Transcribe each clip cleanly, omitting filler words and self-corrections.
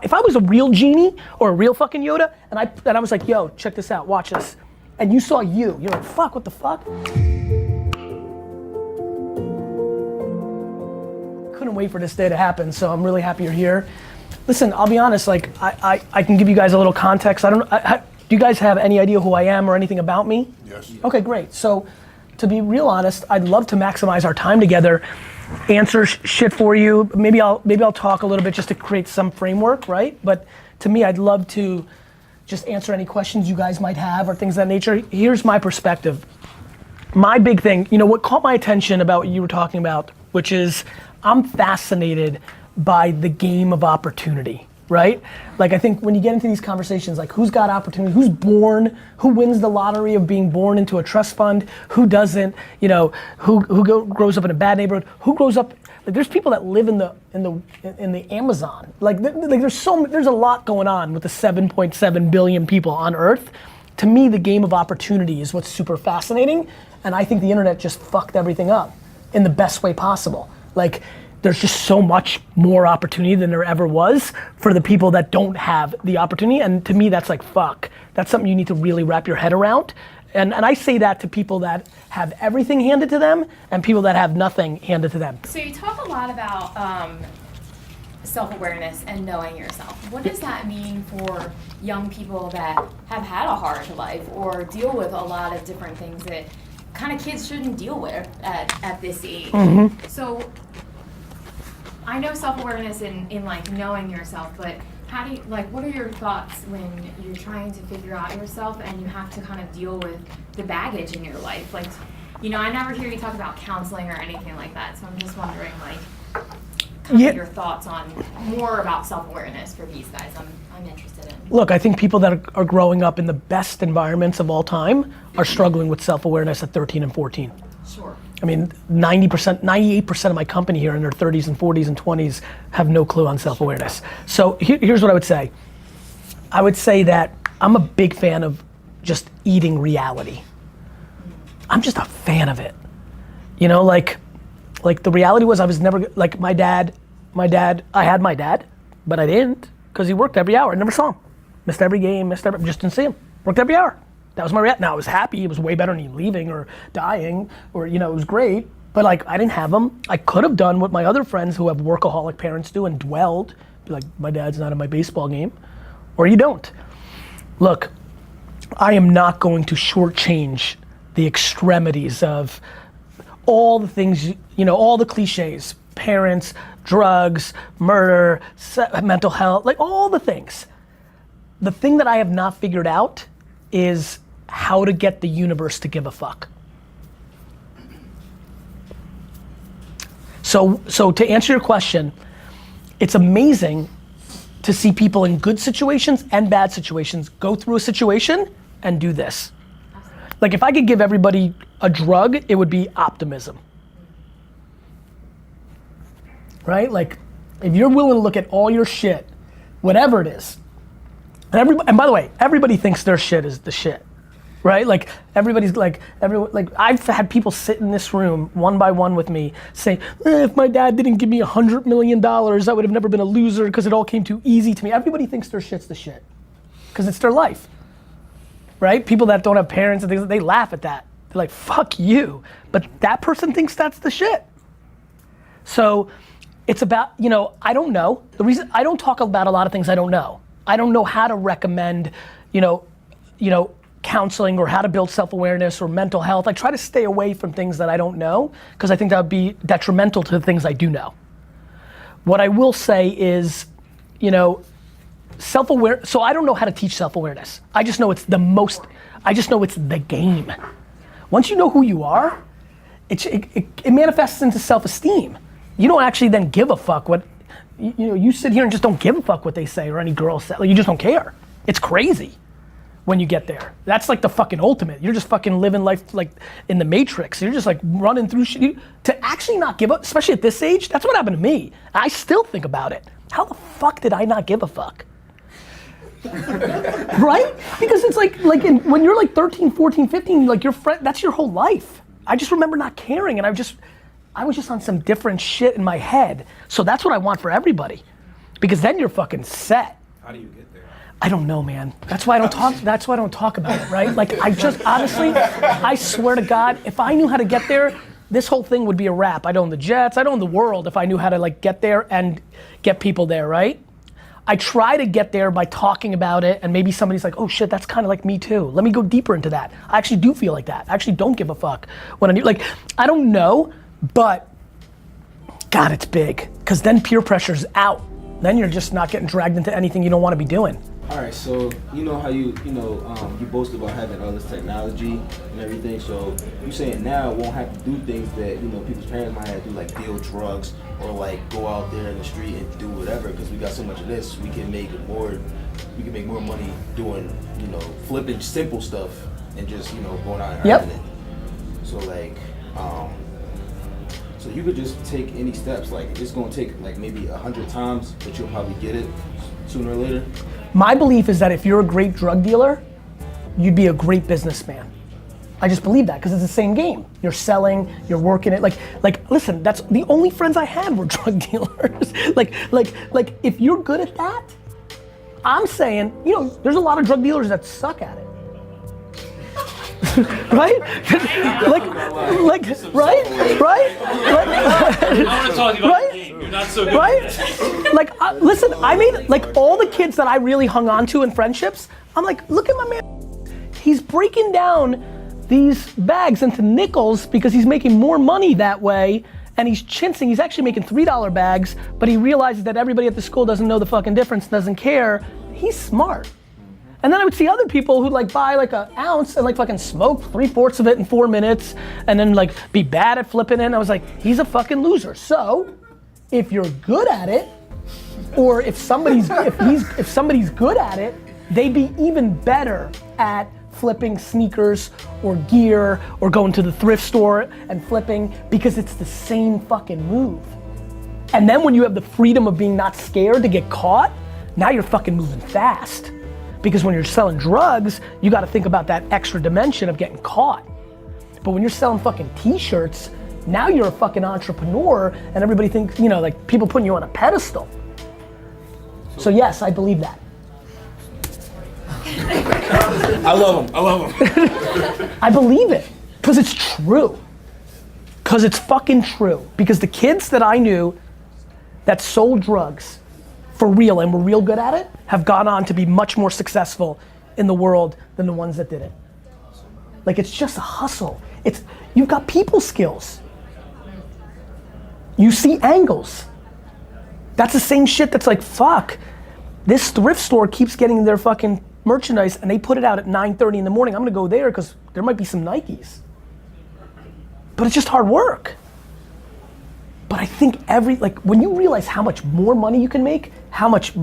If I was a real genie or a real fucking Yoda, and I was like, yo, check this out, watch this, and you saw you're like, fuck, what the fuck? Couldn't wait for this day to happen, so I'm really happy you're here. Listen, I'll be honest, like, I can give you guys a little context. Do you guys have any idea who I am or anything about me? Yes. Okay, great. So, to be real honest, I'd love to maximize our time together, answer shit for you. Maybe I'll talk a little bit just to create some framework, right? But to me, I'd love to just answer any questions you guys might have or things of that nature. Here's my perspective. My big thing, what caught my attention about what you were talking about, which is I'm fascinated by the game of opportunity, right? Like, I think when you get into these conversations, like, who's got opportunity, who's born, who wins the lottery of being born into a trust fund, who doesn't, who grows up in a bad neighborhood, who grows up, like, there's people that live in the Amazon. Like there's a lot going on with the 7.7 billion people on Earth. To me, the game of opportunity is what's super fascinating, and I think the internet just fucked everything up in the best way possible. Like, there's just so much more opportunity than there ever was for the people that don't have the opportunity, and to me that's like, fuck. That's something you need to really wrap your head around. And I say that to people that have everything handed to them and people that have nothing handed to them. So you talk a lot about self-awareness and knowing yourself. What does that mean for young people that have had a hard life or deal with a lot of different things that kind of kids shouldn't deal with at this age? Mm-hmm. So I know self-awareness in like knowing yourself, but how do you, like, what are your thoughts when you're trying to figure out yourself and you have to kind of deal with the baggage in your life? Like, I never hear you talk about counseling or anything like that, so I'm just wondering, like, kind of your thoughts on more about self-awareness for these guys. I'm interested in. Look, I think people that are growing up in the best environments of all time are struggling with self-awareness at 13 and 14. Sure. I mean, 98% of my company here in their 30s and 40s and 20s have no clue on self-awareness. So here's what I would say. I would say that I'm a big fan of just eating reality. I'm just a fan of it. Like the reality was I was never, like my dad, I had my dad, but I didn't because he worked every hour. I never saw him. Missed every game, just didn't see him. Worked every hour. That was my reality. Now I was happy, it was way better than me leaving or dying, or it was great, but like I didn't have him. I could have done what my other friends who have workaholic parents do and dwelled, be like, my dad's not at my baseball game, or you don't. Look, I am not going to shortchange the extremities of all the things, all the cliches, parents, drugs, murder, mental health, like all the things. The thing that I have not figured out is how to get the universe to give a fuck. So to answer your question, it's amazing to see people in good situations and bad situations go through a situation and do this. Like, if I could give everybody a drug, it would be optimism. Right? Like, if you're willing to look at all your shit, whatever it is, and by the way, everybody thinks their shit is the shit, right? Like, everybody's like, I've had people sit in this room one by one with me saying, if my dad didn't give me $100 million, I would have never been a loser because it all came too easy to me. Everybody thinks their shit's the shit because it's their life, right? People that don't have parents and things, they laugh at that. They're like, fuck you. But that person thinks that's the shit. So it's about, I don't know. The reason I don't talk about a lot of things I don't know. I don't know how to recommend, counseling or how to build self-awareness or mental health. I try to stay away from things that I don't know because I think that would be detrimental to the things I do know. What I will say is, self-aware, so I don't know how to teach self-awareness. I just know it's the game. Once you know who you are, it manifests into self-esteem. You don't actually then give a fuck what, you sit here and just don't give a fuck what they say or any girl say, like, you just don't care. It's crazy when you get there. That's like the fucking ultimate. You're just fucking living life like in the Matrix. You're just like running through shit. To actually not give up, especially at this age, that's what happened to me. I still think about it. How the fuck did I not give a fuck? Right? Because it's when you're like 13, 14, 15, like your friend, that's your whole life. I just remember not caring, and I was just on some different shit in my head. So that's what I want for everybody. Because then you're fucking set. How do you get there? I don't know, man. That's why I don't talk about it, right? Like, I just, honestly, I swear to God, if I knew how to get there, this whole thing would be a wrap. I'd own the jets, I'd own the world if I knew how to like get there and get people there, right? I try to get there by talking about it, and maybe somebody's like, oh shit, that's kind of like me too. Let me go deeper into that. I actually do feel like that. I actually don't give a fuck when I do, like, I don't know, but God, it's big. Because then peer pressure's out. Then you're just not getting dragged into anything you don't want to be doing. All right, so you know how you boast about having all this technology and everything. So you saying now won't have to do things that people's parents might have to do, like deal drugs or like go out there in the street and do whatever, because we got so much of this. We can make more money doing flipping simple stuff and just going out and earning it. So like so you could just take any steps. Like it's gonna take like maybe 100 times, but you'll probably get it sooner or later. My belief is that if you're a great drug dealer, you'd be a great businessman. I just believe that because it's the same game. You're selling, you're working it. Like, listen, that's the only friends I had were drug dealers. like, if you're good at that, I'm saying, there's a lot of drug dealers that suck at it. Right? right? I want to talk about the game. You're not so good. Right? Like, listen, I made, like, all the kids that I really hung on to in friendships, I'm like, look at my man. He's breaking down these bags into nickels because he's making more money that way, and he's chinsing. He's actually making $3 bags, but he realizes that everybody at the school doesn't know the fucking difference, doesn't care. He's smart. And then I would see other people who'd like buy like an ounce and like fucking smoke 3/4 of it in 4 minutes and then like be bad at flipping it. And I was like, he's a fucking loser. So if you're good at it, or if somebody's good at it, they'd be even better at flipping sneakers or gear or going to the thrift store and flipping, because it's the same fucking move. And then when you have the freedom of being not scared to get caught, now you're fucking moving fast. Because when you're selling drugs, you gotta think about that extra dimension of getting caught. But when you're selling fucking t-shirts, now you're a fucking entrepreneur and everybody thinks, like people putting you on a pedestal. So yes, I believe that. I love him. I believe it, because it's true. Because it's fucking true. Because the kids that I knew that sold drugs for real and were real good at it have gone on to be much more successful in the world than the ones that didn't. Like, it's just a hustle. You've got people skills. You see angles. That's the same shit that's like, fuck, this thrift store keeps getting their fucking merchandise and they put it out at 9:30 in the morning. I'm gonna go there because there might be some Nikes. But it's just hard work. But I think when you realize how much more money you can make, how much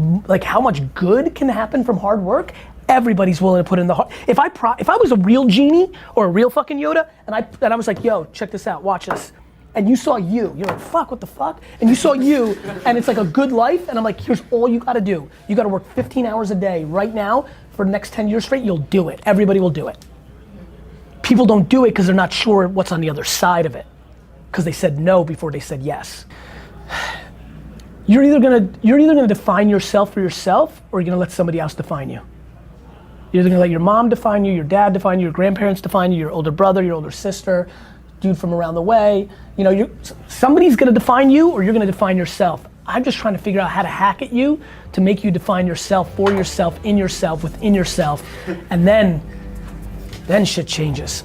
good can happen from hard work, everybody's willing to put in the hard. If I was a real genie or a real fucking Yoda, and I was like, yo, check this out, watch this. And you saw you're like, fuck, what the fuck? And you saw you, and it's like a good life, and I'm like, here's all you gotta do. You gotta work 15 hours a day right now for the next 10 years straight, you'll do it. Everybody will do it. People don't do it because they're not sure what's on the other side of it. Because they said no before they said yes. You're either gonna define yourself for yourself, or you're gonna let somebody else define you. You're either gonna let your mom define you, your dad define you, your grandparents define you, your older brother, your older sister, dude from around the way. Somebody's gonna define you, or you're gonna define yourself. I'm just trying to figure out how to hack at you to make you define yourself for yourself, in yourself, within yourself, and then shit changes.